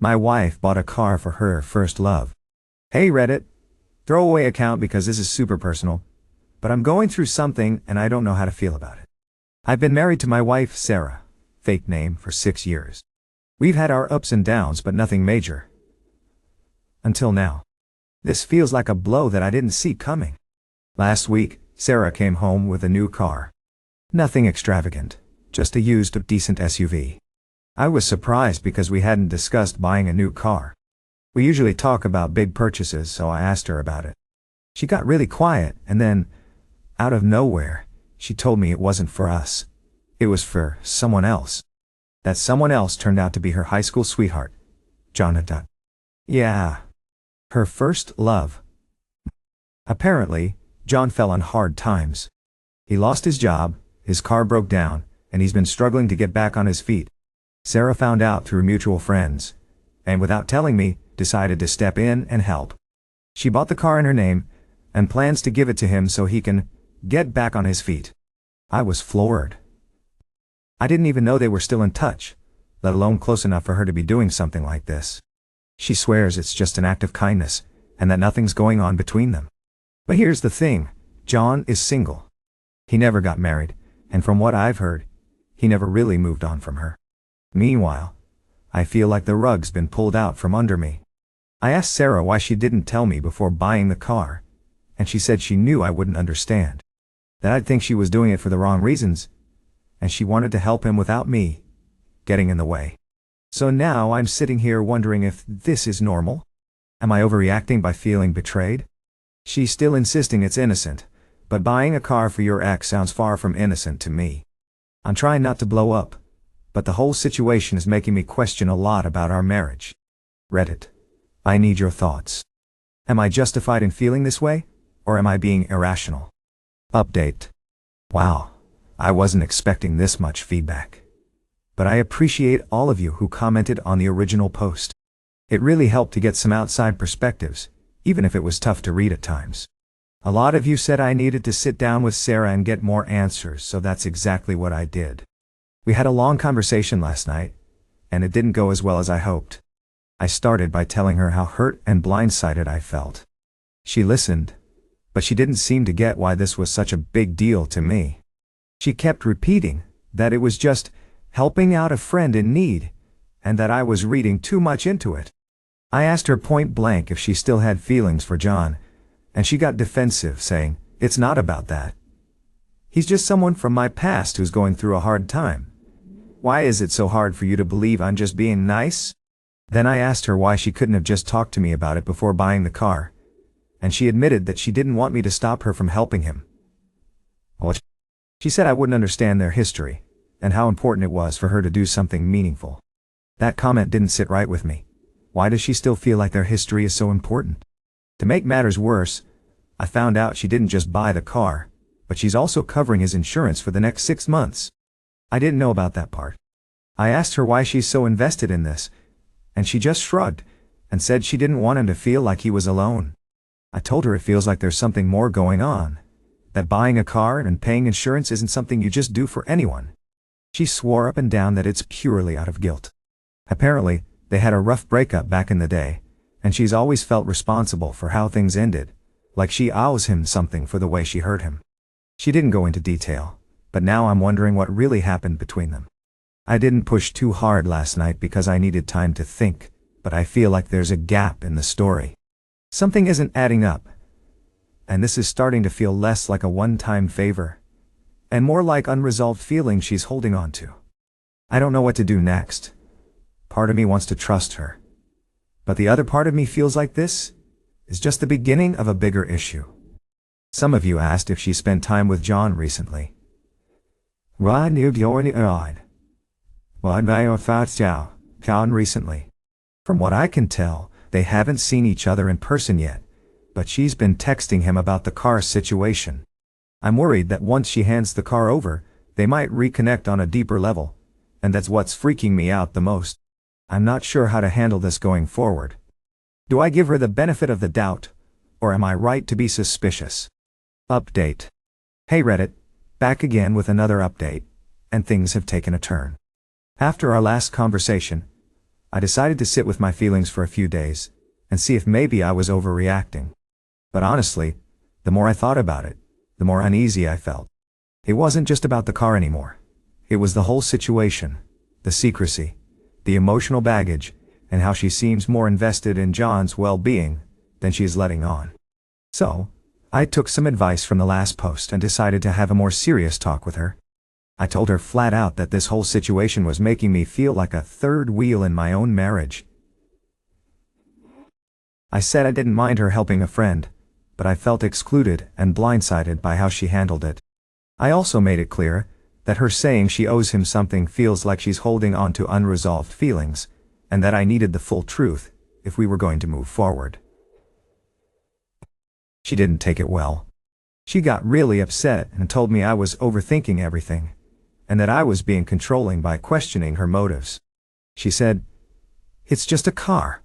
My wife bought a car for her first love. Hey Reddit, throwaway account because this is super personal, but I'm going through something and I don't know how to feel about it. I've been married to my wife Sarah, fake name, for 6 years. We've had our ups and downs but nothing major. Until now. This feels like a blow that I didn't see coming. Last week, Sarah came home with a new car. Nothing extravagant, just a used decent SUV. I was surprised because we hadn't discussed buying a new car. We usually talk about big purchases, so I asked her about it. She got really quiet and then, out of nowhere, she told me it wasn't for us. It was for someone else. That someone else turned out to be her high school sweetheart, Jonathan. Yeah. Her first love. Apparently, John fell on hard times. He lost his job, his car broke down, and he's been struggling to get back on his feet. Sarah found out through mutual friends, and without telling me, decided to step in and help. She bought the car in her name, and plans to give it to him so he can get back on his feet. I was floored. I didn't even know they were still in touch, let alone close enough for her to be doing something like this. She swears it's just an act of kindness, and that nothing's going on between them. But here's the thing, John is single. He never got married, and from what I've heard, he never really moved on from her. Meanwhile, I feel like the rug's been pulled out from under me. I asked Sarah why she didn't tell me before buying the car, and she said she knew I wouldn't understand. That I'd think she was doing it for the wrong reasons, and she wanted to help him without me getting in the way. So now I'm sitting here wondering if this is normal? Am I overreacting by feeling betrayed? She's still insisting it's innocent, but buying a car for your ex sounds far from innocent to me. I'm trying not to blow up, but the whole situation is making me question a lot about our marriage. Reddit, I need your thoughts. Am I justified in feeling this way, or am I being irrational? Update. Wow, I wasn't expecting this much feedback. But I appreciate all of you who commented on the original post. It really helped to get some outside perspectives, even if it was tough to read at times. A lot of you said I needed to sit down with Sarah and get more answers, so that's exactly what I did. We had a long conversation last night, and it didn't go as well as I hoped. I started by telling her how hurt and blindsided I felt. She listened, but she didn't seem to get why this was such a big deal to me. She kept repeating that it was just helping out a friend in need, and that I was reading too much into it. I asked her point blank if she still had feelings for John, and she got defensive, saying, "It's not about that. He's just someone from my past who's going through a hard time. Why is it so hard for you to believe I'm just being nice?" Then I asked her why she couldn't have just talked to me about it before buying the car, and she admitted that she didn't want me to stop her from helping him. Well, she said I wouldn't understand their history, and how important it was for her to do something meaningful. That comment didn't sit right with me. Why does she still feel like their history is so important? To make matters worse, I found out she didn't just buy the car, but she's also covering his insurance for the next 6 months. I didn't know about that part. I asked her why she's so invested in this, and she just shrugged and said she didn't want him to feel like he was alone. I told her it feels like there's something more going on, that buying a car and paying insurance isn't something you just do for anyone. She swore up and down that it's purely out of guilt. Apparently, they had a rough breakup back in the day, and she's always felt responsible for how things ended, like she owes him something for the way she hurt him. She didn't go into detail, but now I'm wondering what really happened between them. I didn't push too hard last night because I needed time to think, but I feel like there's a gap in the story. Something isn't adding up, and this is starting to feel less like a one-time favor, and more like unresolved feelings she's holding on to. I don't know what to do next. Part of me wants to trust her, but the other part of me feels like this is just the beginning of a bigger issue. Some of you asked if she spent time with John recently. John recently. From what I can tell, they haven't seen each other in person yet, but she's been texting him about the car situation. I'm worried that once she hands the car over, they might reconnect on a deeper level, and that's what's freaking me out the most. I'm not sure how to handle this going forward. Do I give her the benefit of the doubt, or am I right to be suspicious? Update. Hey Reddit, back again with another update, and things have taken a turn. After our last conversation, I decided to sit with my feelings for a few days, and see if maybe I was overreacting. But honestly, the more I thought about it, the more uneasy I felt. It wasn't just about the car anymore. It was the whole situation, the secrecy, the emotional baggage, and how she seems more invested in John's well-being than she is letting on. So, I took some advice from the last post and decided to have a more serious talk with her. I told her flat out that this whole situation was making me feel like a third wheel in my own marriage. I said I didn't mind her helping a friend, but I felt excluded and blindsided by how she handled it. I also made it clear that her saying she owes him something feels like she's holding on to unresolved feelings, and that I needed the full truth if we were going to move forward. She didn't take it well. She got really upset and told me I was overthinking everything, and that I was being controlling by questioning her motives. She said, "It's just a car.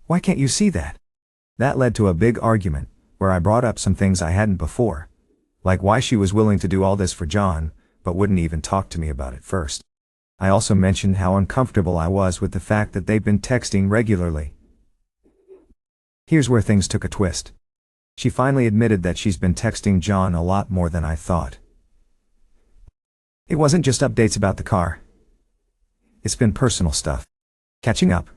Why can't you see that?" That led to a big argument, where I brought up some things I hadn't before, like why she was willing to do all this for John, but wouldn't even talk to me about it first. I also mentioned how uncomfortable I was with the fact that they've been texting regularly. Here's where things took a twist. She finally admitted that she's been texting John a lot more than I thought. It wasn't just updates about the car. It's been personal stuff. Catching up,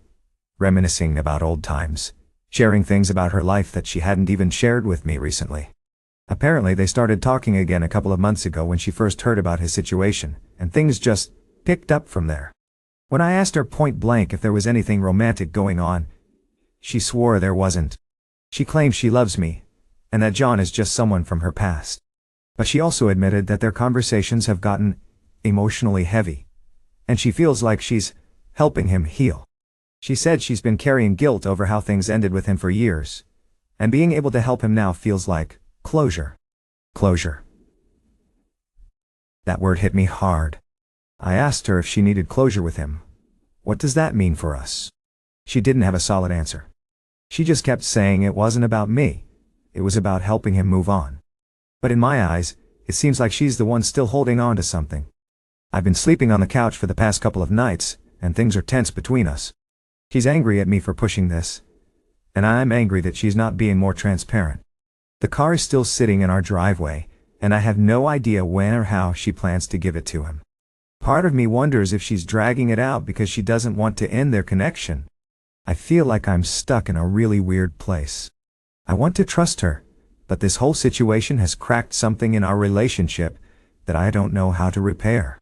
reminiscing about old times, sharing things about her life that she hadn't even shared with me recently. Apparently they started talking again a couple of months ago when she first heard about his situation, and things just picked up from there. When I asked her point blank if there was anything romantic going on, she swore there wasn't. She claims she loves me, and that John is just someone from her past. But she also admitted that their conversations have gotten emotionally heavy, and she feels like she's helping him heal. She said she's been carrying guilt over how things ended with him for years, and being able to help him now feels like closure. Closure. That word hit me hard. I asked her if she needed closure with him. What does that mean for us? She didn't have a solid answer. She just kept saying it wasn't about me. It was about helping him move on. But in my eyes, it seems like she's the one still holding on to something. I've been sleeping on the couch for the past couple of nights, and things are tense between us. She's angry at me for pushing this, and I'm angry that she's not being more transparent. The car is still sitting in our driveway, and I have no idea when or how she plans to give it to him. Part of me wonders if she's dragging it out because she doesn't want to end their connection. I feel like I'm stuck in a really weird place. I want to trust her, but this whole situation has cracked something in our relationship that I don't know how to repair.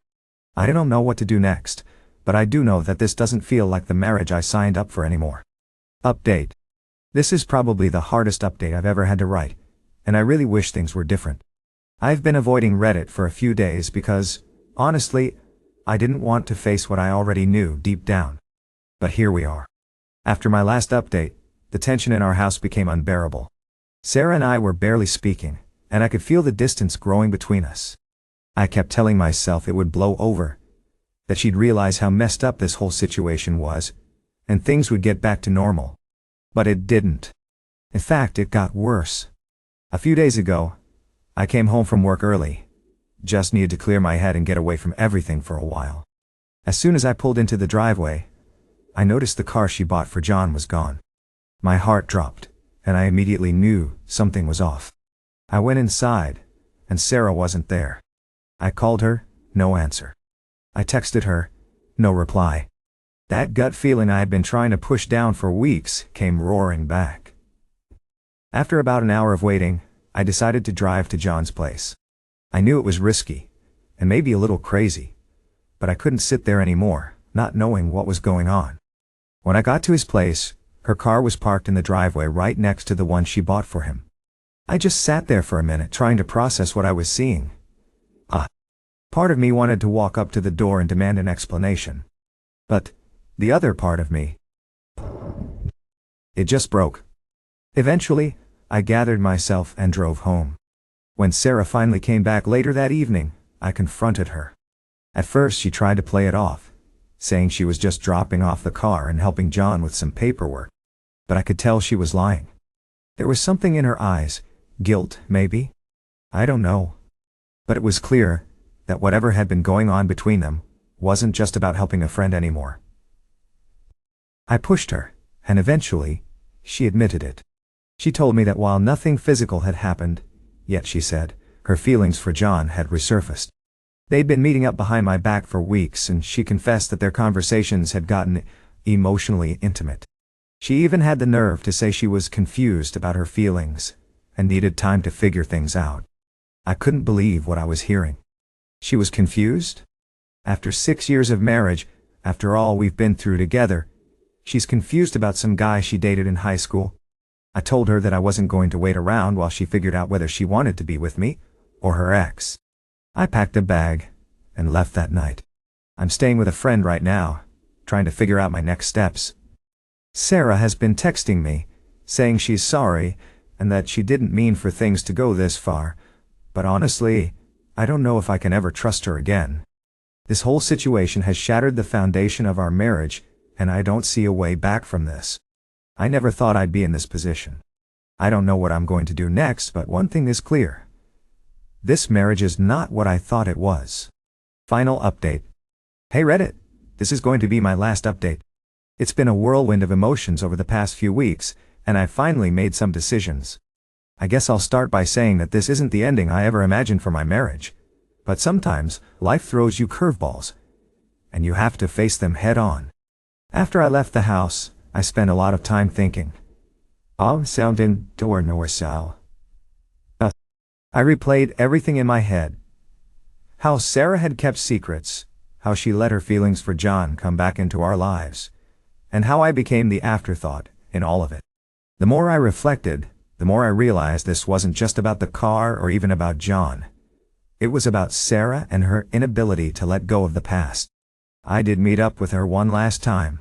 I don't know what to do next, but I do know that this doesn't feel like the marriage I signed up for anymore. Update. This is probably the hardest update I've ever had to write, and I really wish things were different. I've been avoiding Reddit for a few days because, honestly, I didn't want to face what I already knew deep down. But here we are. After my last update, the tension in our house became unbearable. Sarah and I were barely speaking, and I could feel the distance growing between us. I kept telling myself it would blow over, that she'd realize how messed up this whole situation was, and things would get back to normal. But it didn't. In fact, it got worse. A few days ago, I came home from work early. Just needed to clear my head and get away from everything for a while. As soon as I pulled into the driveway, I noticed the car she bought for John was gone. My heart dropped, and I immediately knew something was off. I went inside, and Sarah wasn't there. I called her, no answer. I texted her, no reply. That gut feeling I had been trying to push down for weeks came roaring back. After about an hour of waiting, I decided to drive to John's place. I knew it was risky, and maybe a little crazy, but I couldn't sit there anymore, not knowing what was going on. When I got to his place, her car was parked in the driveway right next to the one she bought for him. I just sat there for a minute trying to process what I was seeing. Part of me wanted to walk up to the door and demand an explanation. But the other part of me, it just broke. Eventually, I gathered myself and drove home. When Sarah finally came back later that evening, I confronted her. At first she tried to play it off, saying she was just dropping off the car and helping John with some paperwork. But I could tell she was lying. There was something in her eyes, guilt maybe? I don't know. But it was clear that whatever had been going on between them wasn't just about helping a friend anymore. I pushed her, and eventually, she admitted it. She told me that while nothing physical had happened, yet she said, her feelings for John had resurfaced. They'd been meeting up behind my back for weeks, and she confessed that their conversations had gotten emotionally intimate. She even had the nerve to say she was confused about her feelings and needed time to figure things out. I couldn't believe what I was hearing. She was confused? After 6 years of marriage, after all we've been through together, she's confused about some guy she dated in high school? I told her that I wasn't going to wait around while she figured out whether she wanted to be with me or her ex. I packed a bag and left that night. I'm staying with a friend right now, trying to figure out my next steps. Sarah has been texting me, saying she's sorry and that she didn't mean for things to go this far, but honestly, I don't know if I can ever trust her again. This whole situation has shattered the foundation of our marriage, and I don't see a way back from this. I never thought I'd be in this position. I don't know what I'm going to do next, but one thing is clear. This marriage is not what I thought it was. Final update. Hey Reddit, this is going to be my last update. It's been a whirlwind of emotions over the past few weeks, and I finally made some decisions. I guess I'll start by saying that this isn't the ending I ever imagined for my marriage. But sometimes, life throws you curveballs, and you have to face them head on. After I left the house, I spent a lot of time thinking. I replayed everything in my head. How Sarah had kept secrets, how she let her feelings for John come back into our lives, and how I became the afterthought in all of it. The more I reflected, the more I realized this wasn't just about the car or even about John. It was about Sarah and her inability to let go of the past. I did meet up with her one last time.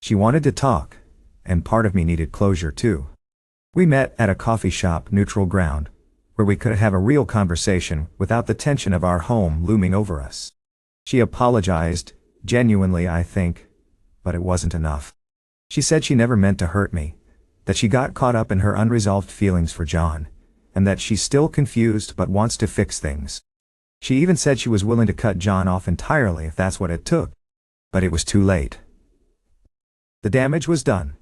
She wanted to talk, and part of me needed closure too. We met at a coffee shop neutral ground, where we could have a real conversation without the tension of our home looming over us. She apologized, genuinely I think, but it wasn't enough. She said she never meant to hurt me, that she got caught up in her unresolved feelings for John, and that she's still confused but wants to fix things. She even said she was willing to cut John off entirely if that's what it took. But it was too late. The damage was done.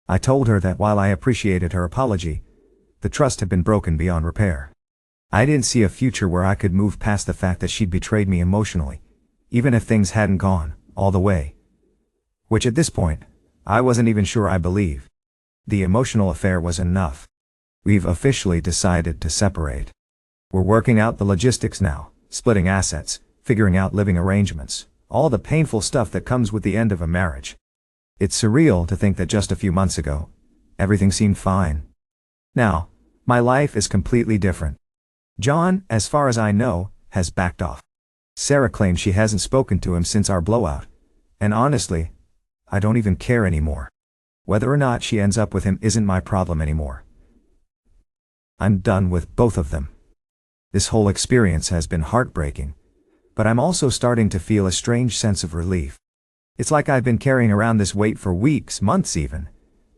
I told her that while I appreciated her apology, the trust had been broken beyond repair. I didn't see a future where I could move past the fact that she'd betrayed me emotionally, even if things hadn't gone all the way. Which at this point, I wasn't even sure I believed. The emotional affair was enough. We've officially decided to separate. We're working out the logistics now, splitting assets, figuring out living arrangements, all the painful stuff that comes with the end of a marriage. It's surreal to think that just a few months ago, everything seemed fine. Now, my life is completely different. John, as far as I know, has backed off. Sarah claims she hasn't spoken to him since our blowout, and honestly, I don't even care anymore. Whether or not she ends up with him isn't my problem anymore. I'm done with both of them. This whole experience has been heartbreaking, but I'm also starting to feel a strange sense of relief. It's like I've been carrying around this weight for weeks, months even,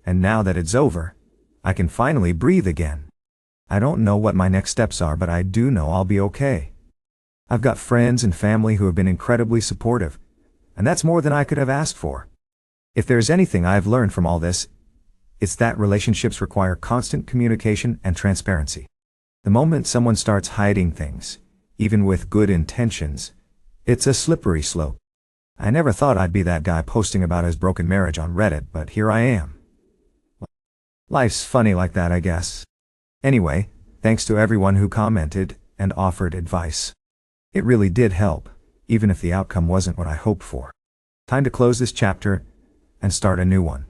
and now that it's over, I can finally breathe again. I don't know what my next steps are, but I do know I'll be okay. I've got friends and family who have been incredibly supportive, and that's more than I could have asked for. If there's anything I've learned from all this, it's that relationships require constant communication and transparency. The moment someone starts hiding things, even with good intentions, it's a slippery slope. I never thought I'd be that guy posting about his broken marriage on Reddit, but here I am. Life's funny like that, I guess. Anyway, thanks to everyone who commented and offered advice. It really did help, even if the outcome wasn't what I hoped for. Time to close this chapter and start a new one.